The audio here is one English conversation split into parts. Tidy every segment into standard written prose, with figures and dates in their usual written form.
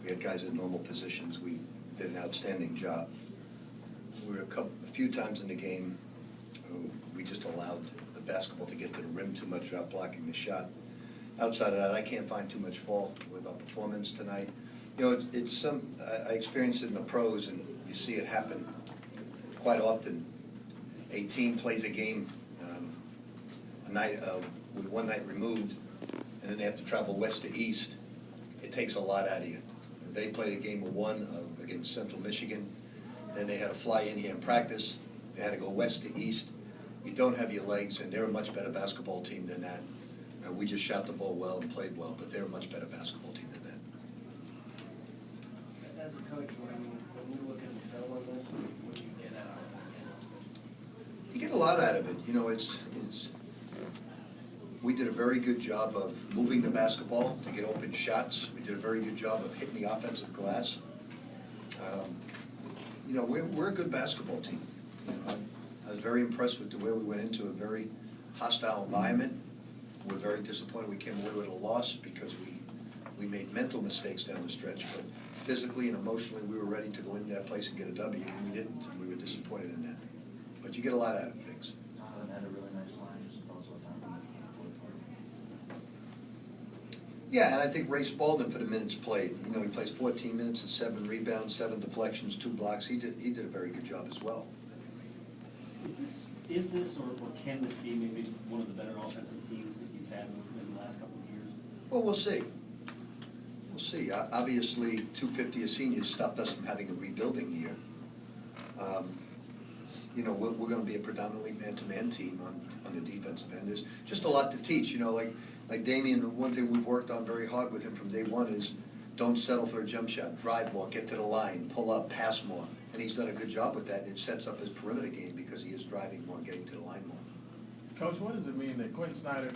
We had guys in normal positions. We did an outstanding job. We were a few times in the game, we just allowed the basketball to get to the rim too much without blocking the shot. Outside of that, I can't find too much fault with our performance tonight. You know, I experienced it in the pros, and you see it happen quite often. A team plays a game a night with one night removed, and then they have to travel west to east. It takes a lot out of you. They played a game of one against Central Michigan. Then they had to fly in here and practice. They had to go west to east. You don't have your legs, and they're a much better basketball team than that. We just shot the ball well and played well, but they're a much better basketball team than that. As a coach, when you look at the film on this, what do you get out of it? You get a lot out of it. You know, we did a very good job of moving the basketball to get open shots. We did a very good job of hitting the offensive glass. You know, we're a good basketball team. You know, I was very impressed with the way we went into a very hostile environment. We're very disappointed we came away with a loss because we made mental mistakes down the stretch, but physically and emotionally we were ready to go into that place and get a W, and we didn't, and we were disappointed in that. But you get a lot out of things. Had a really nice line, just thought so time. Yeah, and I think Ray Spalding for the minutes played. You know, he plays 14 minutes and 7 rebounds, 7 deflections, 2 blocks. He did a very good job as well. Is this or can this be maybe one of the better offensive teams that you've had in the last couple of years? Well, we'll see. We'll see. Obviously, 250 as seniors stopped us from having a rebuilding year. You know, we're going to be a predominantly man-to-man team on the defensive end. There's just a lot to teach. You know, like Damian, one thing we've worked on very hard with him from day one is don't settle for a jump shot, drive more, get to the line, pull up, pass more. And he's done a good job with that. It sets up his perimeter game because he is driving more and getting to the line more. Coach, what does it mean that Quentin Snyder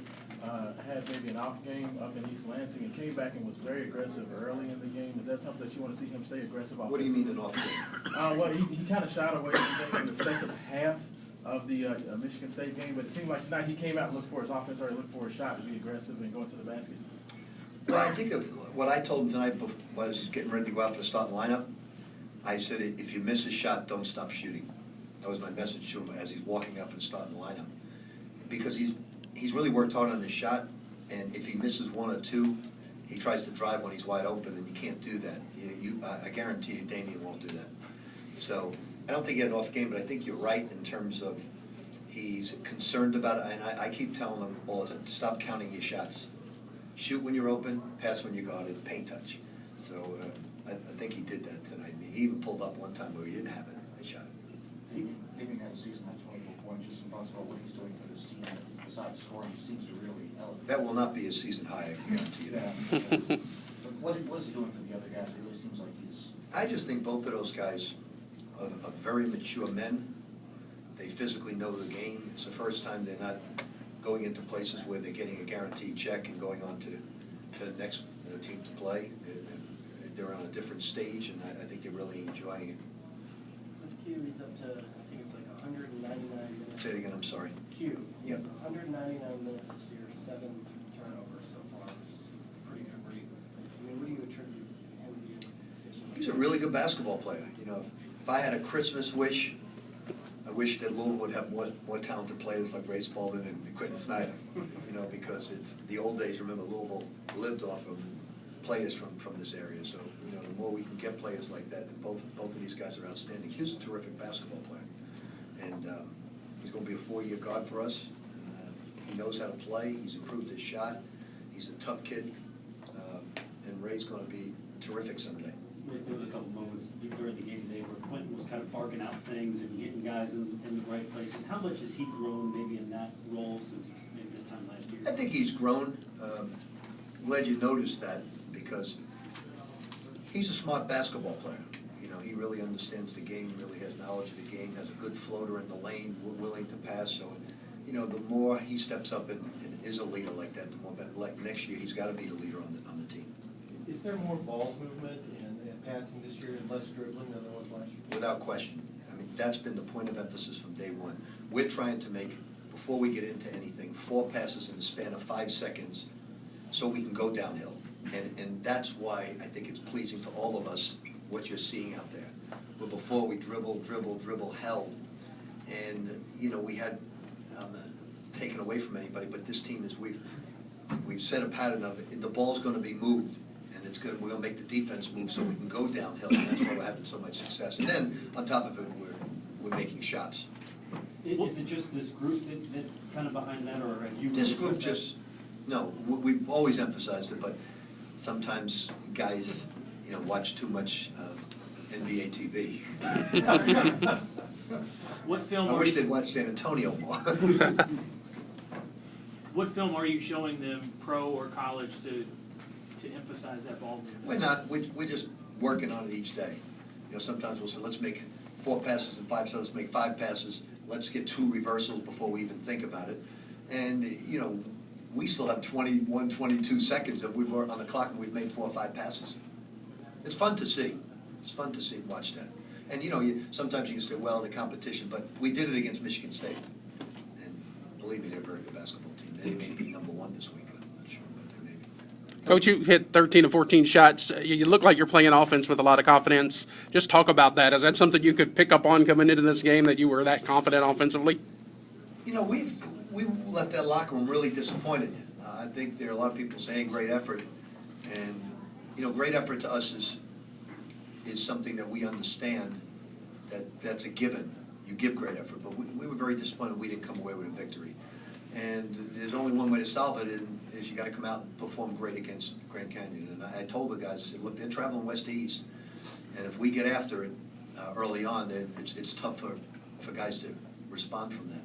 had maybe an off game up in East Lansing and came back and was very aggressive early in the game? Is that something that you want to see him stay aggressive offensively? What do you mean an off game? Well, he kind of shied away in the second half of the Michigan State game, but it seemed like tonight he came out and looked for his offense, or he looked for a shot to be aggressive and go into the basket. Well, I think of what I told him tonight was he's getting ready to go out for the starting lineup. I said, if you miss a shot, don't stop shooting. That was my message to him as he's walking up and starting the lineup. Because he's really worked hard on his shot, and if he misses 1 or 2, he tries to drive when he's wide open, and you can't do that. I guarantee you Damian won't do that. So I don't think he had an off game, but I think you're right in terms of he's concerned about it, and I keep telling him all the time, stop counting your shots. Shoot when you're open, pass when you're guarded, paint touch. So I think he did that tonight. He even pulled up one time where he didn't have it and shot it. Damian had a season at 24 points. Just some thoughts about what he's doing for this team. Besides scoring, he seems to really elevate. That will not be his season high, I guarantee you that. Yeah. But what is he doing for the other guys? It really seems like he's... I just think both of those guys are very mature men. They physically know the game. It's the first time they're not going into places where they're getting a guaranteed check and going on to the next team to play. They're on a different stage, and I think they're really enjoying it. With Q, he's up to, I think it's like 199 minutes. Say it again, I'm sorry. Q, he's Yep. 199 minutes this year, 7 turnovers so far, which is a pretty good rate. I mean, what do you attribute him being efficient? He's a really good basketball player. You know, if I had a Christmas wish, I wish that Louisville would have more talented players like Ray Spalding and Quentin Snyder. You know, because it's the old days. Remember, Louisville lived off of players from this area. So, you know, the more we can get players like that, then both of these guys are outstanding. Hugh's a terrific basketball player, and he's going to be a 4-year guard for us. He knows how to play. He's improved his shot. He's a tough kid, and Ray's going to be terrific someday. There was a couple moments during the game today where Quentin was kind of barking out things and getting guys in the right places. How much has he grown maybe in that role since maybe this time last year? I think he's grown. I'm glad you noticed that, because he's a smart basketball player. You know, he really understands the game, really has knowledge of the game, has a good floater in the lane, willing to pass. So, you know, the more he steps up and is a leader like that, the more better. Like next year, he's got to be the leader on the team. Is there more ball movement and passing this year and less dribbling than there was last year? Without question. I mean, that's been the point of emphasis from day one. We're trying to make, before we get into anything, 4 passes in the span of 5 seconds so we can go downhill. And that's why I think it's pleasing to all of us what you're seeing out there. Where before we dribble, held, and, you know, we had taken away from anybody, but this team is, we've set a pattern of it. The ball's gonna be moved, and we're gonna make the defense move so we can go downhill, and that's why we're having so much success. And then, on top of it, we're making shots. Is it just this group that's kind of behind that, or have you? This really group just, no, we've always emphasized it, but sometimes guys, you know, watch too much NBA TV. What film I are wish you, they'd watch San Antonio more. what film are you showing them, pro or college, to emphasize that ball movement? We're not, we're just working on it each day. You know, sometimes we'll say, let's make 4 passes and 5, so let's make 5 passes. Let's get 2 reversals before we even think about it. And, you know, we still have 21, 22 seconds that we've on the clock and we've made 4 or 5 passes. It's fun to see. It's fun to see, watch that. And, you know, sometimes you can say, well, the competition, but we did it against Michigan State. And believe me, they're a very good basketball team. They may be #1 this week, I'm not sure, but they may be. Coach, you hit 13 of 14 shots. You look like you're playing offense with a lot of confidence. Just talk about that. Is that something you could pick up on coming into this game, that you were that confident offensively? You know, we left that locker room really disappointed. I think there are a lot of people saying great effort. And, you know, great effort to us is something that we understand that's a given. You give great effort, but we were very disappointed we didn't come away with a victory. And there's only one way to solve it, is you got to come out and perform great against Grand Canyon. And I told the guys, I said, look, they're traveling west to east, and if we get after it early on, then it's tough for guys to respond from that.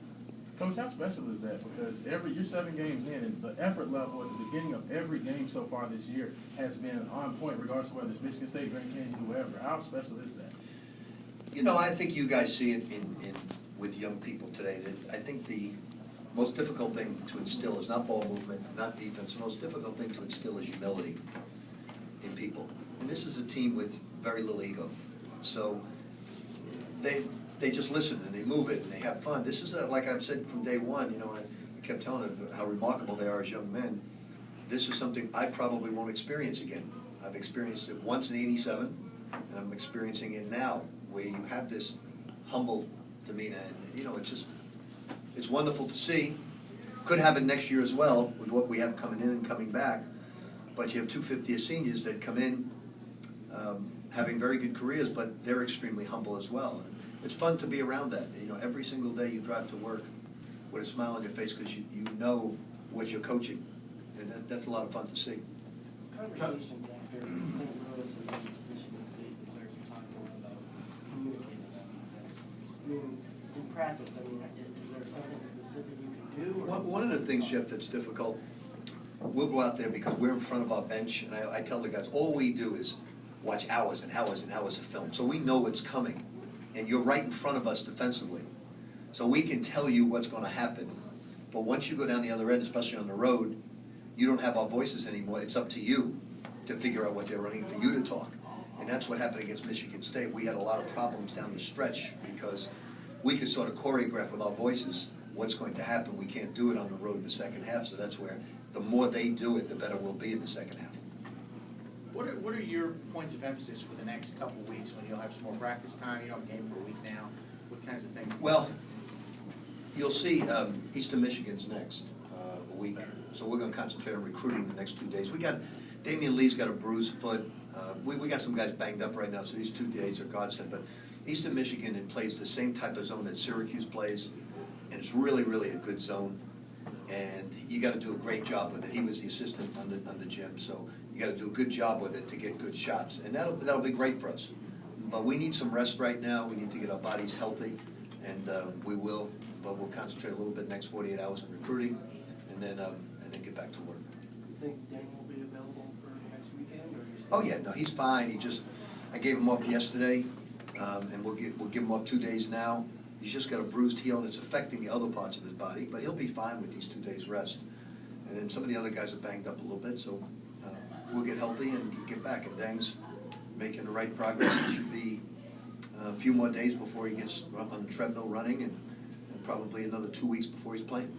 Coach, how special is that? Because you're 7 games in, and the effort level at the beginning of every game so far this year has been on point, regardless of whether it's Michigan State, Grand Canyon, whoever. How special is that? You know, I think you guys see it with young people today, that I think the most difficult thing to instill is not ball movement, not defense. The most difficult thing to instill is humility in people. And this is a team with very little ego. So they just listen and they move it and they have fun. This is, like I've said from day one, you know, I kept telling them how remarkable they are as young men. This is something I probably won't experience again. I've experienced it once in '87, and I'm experiencing it now, where you have this humble demeanor. And, you know, it's wonderful to see. Could have it next year as well, with what we have coming in and coming back. But you have 2 fifth-year seniors that come in having very good careers, but they're extremely humble as well. And it's fun to be around that. You know, every single day you drive to work with a smile on your face because you know what you're coaching. And that's a lot of fun to see. Conversations after St. Louis and then Michigan State, the players were talking about communicating that defense. I mean, in practice, I mean, is there something specific you can do? One of the things, Jeff, that's difficult, we'll go out there because we're in front of our bench, and I tell the guys, all we do is watch hours and hours and hours of film. So we know what's coming, and you're right in front of us defensively. So we can tell you what's going to happen. But once you go down the other end, especially on the road, you don't have our voices anymore. It's up to you to figure out what they're running, for you to talk. And that's what happened against Michigan State. We had a lot of problems down the stretch because we could sort of choreograph with our voices what's going to happen. We can't do it on the road in the second half, so that's where the more they do it, the better we'll be in the second half. What are your points of emphasis for the next couple of weeks when you'll have some more practice time? You don't have a game for a week now. What kinds of things? Well, you'll see Eastern Michigan's next week, so we're going to concentrate on recruiting the next 2 days. Damian Lee's got a bruised foot. We got some guys banged up right now, so these 2 days are godsend. But Eastern Michigan plays the same type of zone that Syracuse plays, and it's really, really a good zone. And you got to do a great job with it. He was the assistant on the gym, so you got to do a good job with it to get good shots, and that'll be great for us. But we need some rest right now. We need to get our bodies healthy, and we will. But we'll concentrate a little bit next 48 hours on recruiting, and then get back to work. You think Dane will be available for next weekend, or you? Oh yeah, no, he's fine. I gave him off yesterday, and we'll give him off 2 days now. He's just got a bruised heel, and it's affecting the other parts of his body, but he'll be fine with these 2 days rest. And then some of the other guys are banged up a little bit, so we'll get healthy and get back. And Dang's making the right progress. It should be a few more days before he gets on the treadmill running, and probably another 2 weeks before he's playing.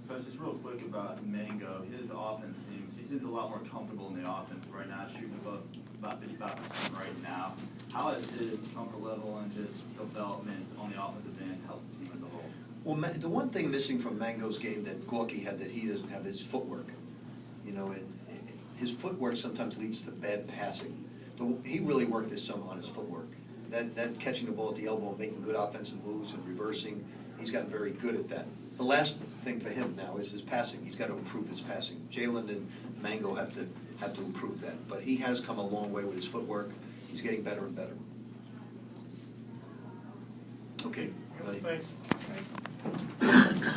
Coach, just real quick about Mango. His offense seems, seems a lot more comfortable in the offense right now, shooting above about 55% right now. How has his comfort level and just development on the offensive end helped the team as a whole? Well, the one thing missing from Mango's game that Gorky had that he doesn't have is footwork. You know, his footwork sometimes leads to bad passing. But he really worked this summer on his footwork. That catching the ball at the elbow and making good offensive moves and reversing, he's gotten very good at that. The last thing for him now is his passing. He's got to improve his passing. Jalen and Mango have to improve that. But he has come a long way with his footwork. He's getting better and better. Okay. Thanks.